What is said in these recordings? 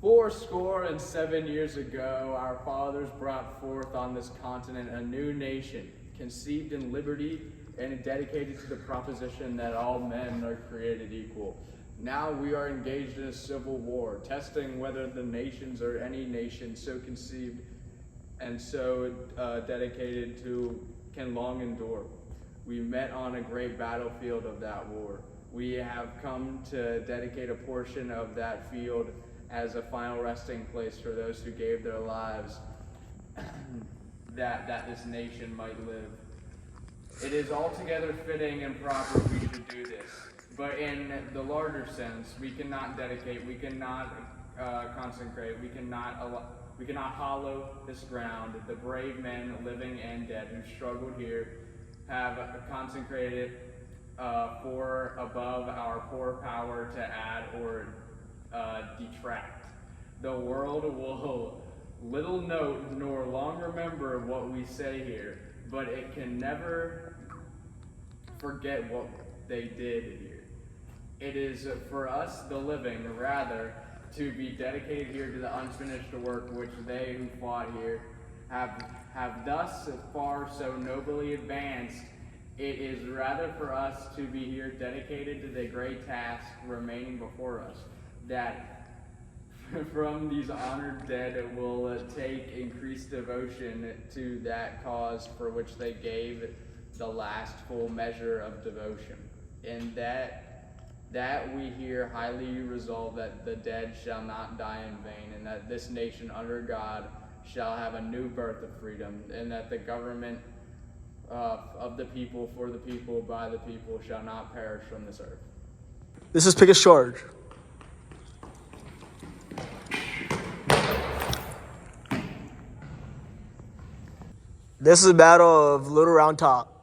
407 years ago, our fathers brought forth on this continent a new nation, conceived in liberty and dedicated to the proposition that all men are created equal. Now we are engaged in a civil war, testing whether the nations or any nation so conceived and so dedicated to can long endure. We met on a great battlefield of that war. We have come to dedicate a portion of that field as a final resting place for those who gave their lives that this nation might live. It is altogether fitting and proper we should do this, but in the larger sense, we cannot dedicate, we cannot consecrate, we cannot hollow this ground. The brave men, living and dead, who struggled here, have consecrated for above our poor power to add or detract. The world will little note nor long remember what we say here, but it can never forget what they did here. It is for us, the living, rather, to be dedicated here to the unfinished work which they who fought here have thus far so nobly advanced. It is rather for us to be here dedicated to the great task remaining before us, that from these honored dead will take increased devotion to that cause for which they gave the last full measure of devotion. And that we here highly resolve that the dead shall not die in vain, and that this nation under God shall have a new birth of freedom, and that the government of the people, for the people, by the people, shall not perish from this earth. This is Pickett Charge. This is the Battle of Little Round Top.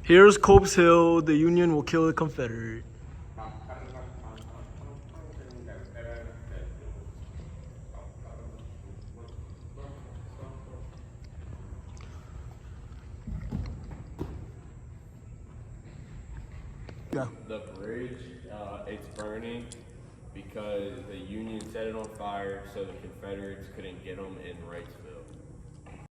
Here's Copes Hill. The Union will kill the Confederate. Yeah. The bridge, it's burning because the Union set it on fire so the Confederates couldn't get them in Wrightsville.